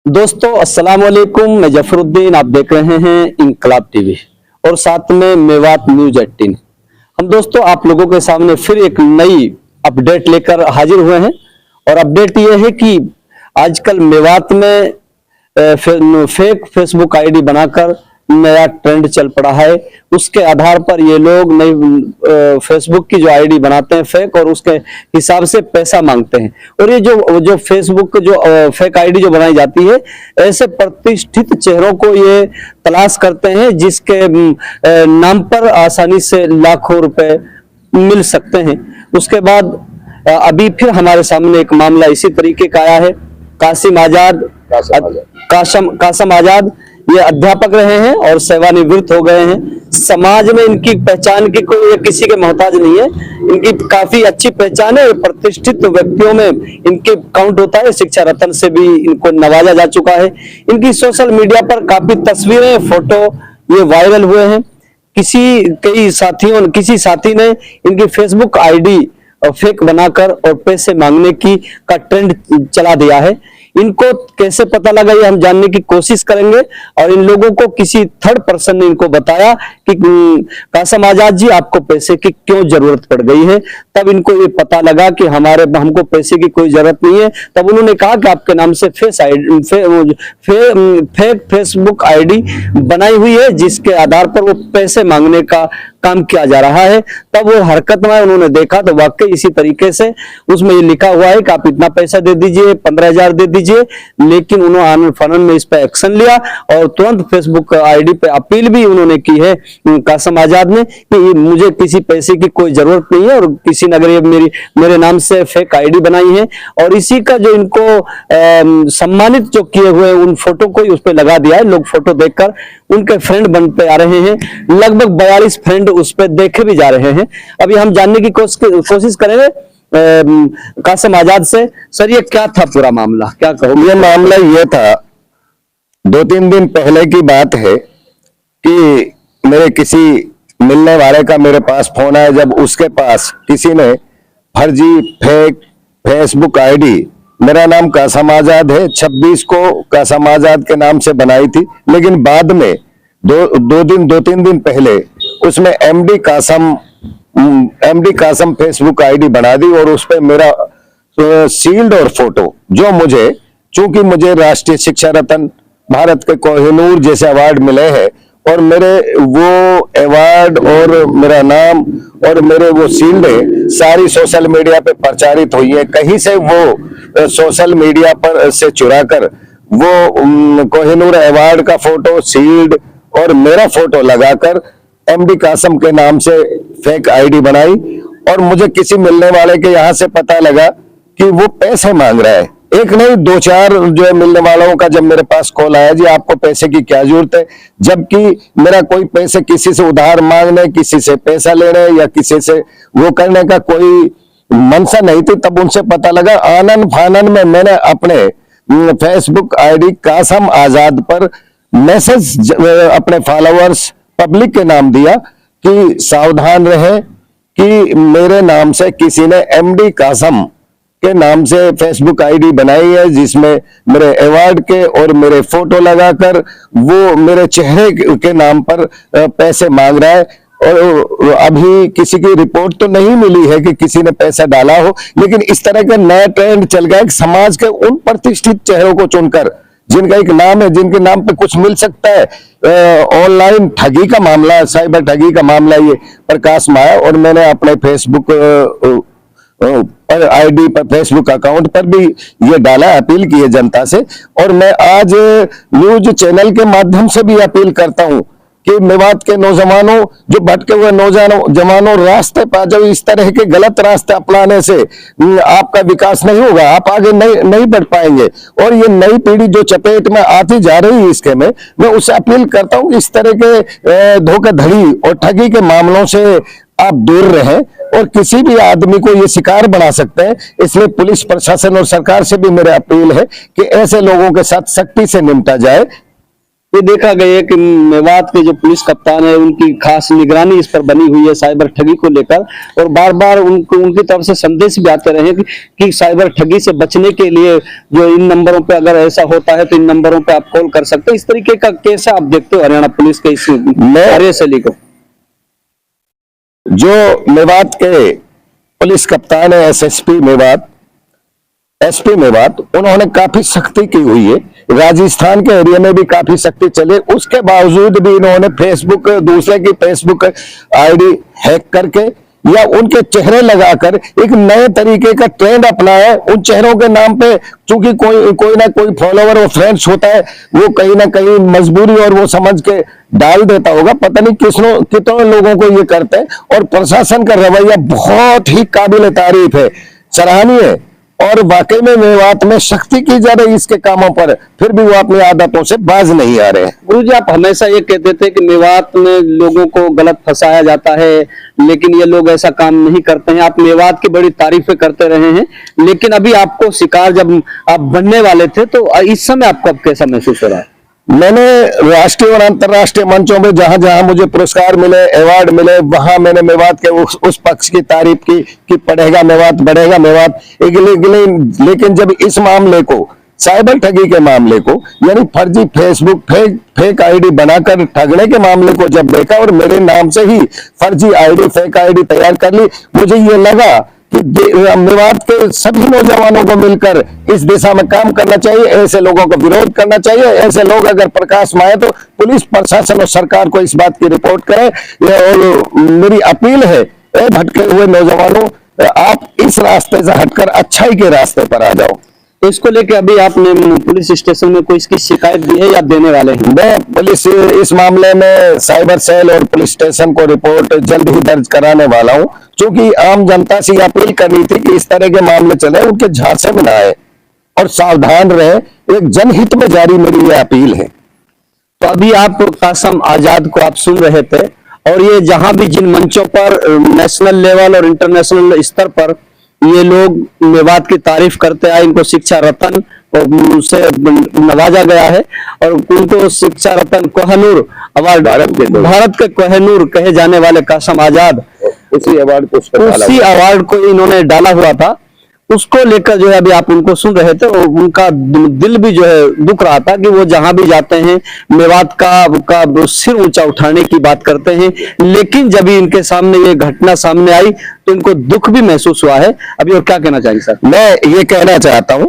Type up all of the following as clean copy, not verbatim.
दोस्तों अस्सलाम वालेकुम, मैं जफरुद्दीन, आप देख रहे हैं इंकलाब टीवी और साथ में मेवात न्यूज 18। हम दोस्तों आप लोगों के सामने फिर एक नई अपडेट लेकर हाजिर हुए हैं और अपडेट ये है कि आजकल मेवात में फेक फेसबुक आईडी बनाकर नया ट्रेंड चल पड़ा है। उसके आधार पर ये लोग नई फेसबुक की जो आईडी बनाते हैं फेक और उसके हिसाब से पैसा मांगते हैं। और ये जो फेसबुक जो फेक आईडी जो बनाई जाती है, ऐसे प्रतिष्ठित चेहरों को ये तलाश करते हैं जिसके नाम पर आसानी से लाखों रुपए मिल सकते हैं। उसके बाद अभी फिर हमारे सामने एक मामला इसी तरीके का आया है। कासम आजाद ये अध्यापक रहे हैं और सेवानिवृत्त हो गए हैं। समाज में इनकी पहचान की कोई किसी के मोहताज नहीं है। इनकी काफी अच्छी पहचान है। प्रतिष्ठित व्यक्तियों में इनके काउंट होता है। शिक्षा रत्न से भी इनको नवाजा जा चुका है। इनकी सोशल मीडिया पर काफी तस्वीरें, फोटो ये वायरल हुए हैं। किसी साथी ने इनकी फेसबुक आईडी फेक बनाकर और पैसे मांगने का ट्रेंड चला दिया है। इनको कैसे पता लगा ये हम जानने की कोशिश करेंगे। और इन लोगों को किसी थर्ड पर्सन ने इनको बताया कि कासम आजाद जी आपको पैसे की क्यों जरूरत पड़ गई है। तब इनको ये पता लगा कि हमको पैसे की कोई जरूरत नहीं है। तब उन्होंने कहा कि आपके नाम से फेक फेसबुक आईडी बनाई हुई है जिसके आधार पर वो पैसे मांगने का काम किया जा रहा है। तब वो हरकत में उन्होंने देखा तो वाकई इसी तरीके से उसमें ये लिखा हुआ है कि आप इतना पैसा दे दीजिए, 15,000 दे दीजिए। लेकिन उन्होंने आनन फानन में इस पे एक्शन लिया और तुरंत फेसबुक आईडी पे अपील भी उन्होंने की है कासम आजाद ने कि मुझे किसी पैसे की कोई जरूरत नहीं है और किसी ने अगर मेरे नाम से फेक आईडी बनाई है। और इसी का जो इनको सम्मानित जो किए हुए उन फोटो को ही उस पर लगा दिया है। लोग फोटो देखकर उनके फ्रेंड बनते आ रहे हैं। लगभग 42 फ्रेंड उस पर देखे भी जा रहे हैं। अभी हम जानने की कोशिश करेंगे कासम आजाद से। सर ये क्या था पूरा मामला, क्या कहो? ये मामला ये था, 2-3 दिन पहले की बात है कि मेरे किसी मिलने वाले का मेरे पास फोन आया। जब उसके पास किसी ने फर्जी फेक फेसबुक आईडी, मेरा नाम कासम आजाद है, 26 को कासम आजाद के नाम से बनाई थी। लेकिन बाद में 2-3 दिन पहले उसमें एमडी कासम फेसबुक आईडी बना दी और उस पर मेरा शील्ड और फोटो, जो चूंकि मुझे राष्ट्रीय शिक्षा रत्न, भारत के कोहिनूर जैसे अवार्ड मिले हैं और मेरे वो अवार्ड और मेरा नाम और मेरे वो शील्डें सारी सोशल मीडिया पे प्रचारित हुई है। कहीं से वो सोशल मीडिया पर से चुराकर वो कोहिनूर अवार्ड का फोटो, शील्ड और मेरा फोटो लगाकर एमडी कासम के नाम से फेक आईडी बनाई। और मुझे किसी मिलने वाले के यहाँ से पता लगा कि वो पैसे मांग रहा है। एक नहीं 2-4 जो है मिलने वालों का जब मेरे पास कॉल आया, जी आपको पैसे की क्या जरूरत है, जबकि मेरा कोई पैसे किसी से उधार मांगने, किसी से पैसा लेने या किसी से वो करने का कोई मनसा नहीं थी। तब उनसे पता लगा, आनन फानन में मैंने अपने फेसबुक आईडी कासम आजाद पर मैसेज अपने फॉलोअर्स पब्लिक के नाम दिया कि सावधान रहे कि मेरे नाम से किसी ने एमडी कासम के नाम से फेसबुक आईडी बनाई है जिसमें मेरे अवार्ड के और मेरे फोटो लगाकर वो मेरे चेहरे के नाम पर पैसे मांग रहा है। और अभी किसी की रिपोर्ट तो नहीं मिली है कि किसी ने पैसा डाला हो, लेकिन इस तरह का नया ट्रेंड चल गया है कि समाज के उन प्रतिष्ठित चेहरों को चुनकर जिनका एक नाम है, जिनके नाम पे कुछ मिल सकता है। ऑनलाइन ठगी का मामला, साइबर ठगी का मामला ये प्रकाश में आया और मैंने अपने फेसबुक आईडी पर, फेसबुक अकाउंट पर भी ये डाला, अपील की है जनता से। और मैं आज न्यूज चैनल के माध्यम से भी अपील करता हूं कि मेवात के नौजवानों, जो भटके हुए नौजवानों रास्ते पर जाओ। इस तरह के गलत रास्ते अपनाने से आपका विकास नहीं होगा, आप आगे नहीं बढ़ पाएंगे। और ये नई पीढ़ी जो चपेट में आती जा रही है इसके में, मैं उससे अपील करता हूं कि इस तरह के धोखाधड़ी और ठगी के मामलों से आप दूर रहें और किसी भी आदमी को ये शिकार बना सकते हैं। इसलिए पुलिस प्रशासन और सरकार से भी मेरी अपील है कि ऐसे लोगों के साथ सख्ती से निपटा जाए। ये देखा गया है कि मेवात के जो पुलिस कप्तान है उनकी खास निगरानी इस पर बनी हुई है साइबर ठगी को लेकर, और बार बार उनकी तरफ से संदेश भी आते रहे कि साइबर ठगी से बचने के लिए जो इन नंबरों पे अगर ऐसा होता है तो इन नंबरों पे आप कॉल कर सकते हैं। इस तरीके का कैसे आप देखते हो हरियाणा पुलिस के इस कार्यशैली को? जो मेवात के पुलिस कप्तान है, एसएसपी मेवात, एसपी मेवात, उन्होंने काफी सख्ती की हुई है। राजस्थान के एरिया में भी काफी सख्ती चले, उसके बावजूद भी इन्होंने फेसबुक, दूसरे की फेसबुक आईडी हैक करके या उनके चेहरे लगाकर एक नए तरीके का ट्रेंड अपनाया है। उन चेहरों के नाम पे चूंकि कोई ना कोई फॉलोवर और फ्रेंड्स होता है, वो कहीं ना कहीं मजबूरी और वो समझ के डाल देता होगा। पता नहीं कितने लोगों को ये करते हैं। और प्रशासन का रवैया बहुत ही काबिल तारीफ है, सराहनीय है, और वाकई में मेवात में सख्ती की जा रही इसके कामों पर, फिर भी वो अपनी आदतों से बाज नहीं आ रहे हैं। गुरु जी, आप हमेशा ये कहते थे कि मेवात में लोगों को गलत फंसाया जाता है, लेकिन ये लोग ऐसा काम नहीं करते हैं। आप मेवात की बड़ी तारीफें करते रहे हैं, लेकिन अभी आपको शिकार जब आप बनने वाले थे तो इस समय आपको अब कैसा महसूस हो रहा है? मैंने राष्ट्रीय और अंतर्राष्ट्रीय मंचों में जहां जहां मुझे पुरस्कार मिले, अवार्ड मिले, वहां मैंने मेवात के उस पक्ष की तारीफ की कि पढ़ेगा मेवात, बढ़ेगा मेवात। लेकिन जब इस मामले को, साइबर ठगी के मामले को, यानी फर्जी फेसबुक, फेक आईडी बनाकर ठगने के मामले को जब देखा और मेरे नाम से ही फर्जी आईडी, फेक आईडी तैयार कर ली, मुझे ये लगा कि मेवात के सभी नौजवानों को मिलकर इस दिशा में काम करना चाहिए। ऐसे लोगों को विरोध करना चाहिए। ऐसे लोग अगर प्रकाश में आए तो पुलिस प्रशासन और सरकार को इस बात की रिपोर्ट करें। और मेरी अपील है, भटके हुए नौजवानों, आप इस रास्ते से हटकर अच्छाई के रास्ते पर आ जाओ। तो इसको लेके अभी आपने पुलिस स्टेशन में कोई इसकी शिकायत दी है या देने वाले हैं? मैं पुलिस इस मामले में साइबर सेल और पुलिस स्टेशन को रिपोर्ट जल्द ही दर्ज कराने वाला हूं, क्योंकि आम जनता से अपील करनी थी कि इस तरह के मामले चले उनके झांसे में न आए और सावधान रहे। एक जनहित में जारी मेरी ये अपील है। तो अभी आप कासम आजाद को आप सुन रहे थे, और ये जहां भी जिन मंचों पर नेशनल लेवल और इंटरनेशनल स्तर पर ये लोग मेवात की तारीफ करते आए, इनको शिक्षा रत्न से नवाजा गया है, और उनको शिक्षा रत्न कोहनूर अवार्ड, भारत के कोहनूर कहे जाने वाले कासम आजाद, उसी अवार्ड को इन्होंने डाला हुआ था। उसको लेकर जो है अभी आप उनको सुन रहे थे, और उनका दिल भी जो है दुख रहा था कि वो जहां भी जाते हैं मेवात का सिर ऊंचा उठाने की बात करते हैं, लेकिन जब इनके सामने ये घटना सामने आई तो इनको दुख भी महसूस हुआ है। अभी और क्या कहना चाहिए सर? मैं ये कहना चाहता हूं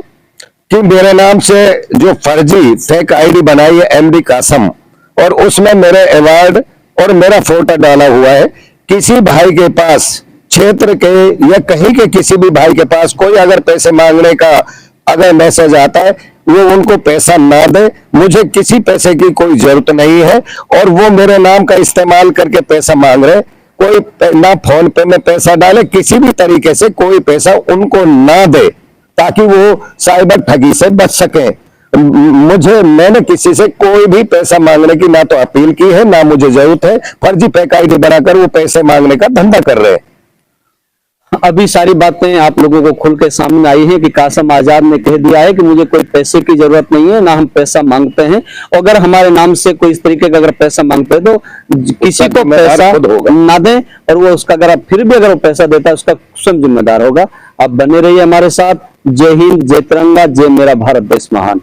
कि मेरे नाम से जो फर्जी फेक आईडी बनाई है एमडी कासम, और उसमें मेरे अवार्ड और मेरा फोटो डाला हुआ है, किसी भाई के पास, क्षेत्र के या कहीं के किसी भी भाई के पास कोई अगर पैसे मांगने का अगर मैसेज आता है, वो उनको पैसा ना दे। मुझे किसी पैसे की कोई जरूरत नहीं है, और वो मेरे नाम का इस्तेमाल करके पैसा मांग रहे, कोई ना फोन पे में पैसा डाले, किसी भी तरीके से कोई पैसा उनको ना दे, ताकि वो साइबर ठगी से बच सके। मैंने किसी से कोई भी पैसा मांगने की ना तो अपील की है, ना मुझे जरूरत है। फर्जी फेक आईडी बनाकर वो पैसे मांगने का धंधा कर रहे हैं। अभी सारी बातें आप लोगों को खुल के सामने आई हैं कि कासम आजाद ने कह दिया है कि मुझे कोई पैसे की जरूरत नहीं है, ना हम पैसा मांगते हैं, और अगर हमारे नाम से कोई इस तरीके का अगर पैसा मांगते हैं तो किसी को पैसा ना दें, और वो उसका अगर फिर भी अगर वो पैसा देता है उसका स्वयं जिम्मेदार होगा। आप बने रहिए हमारे साथ। जय हिंद, जय तिरंगा, जय मेरा भारत देश महान।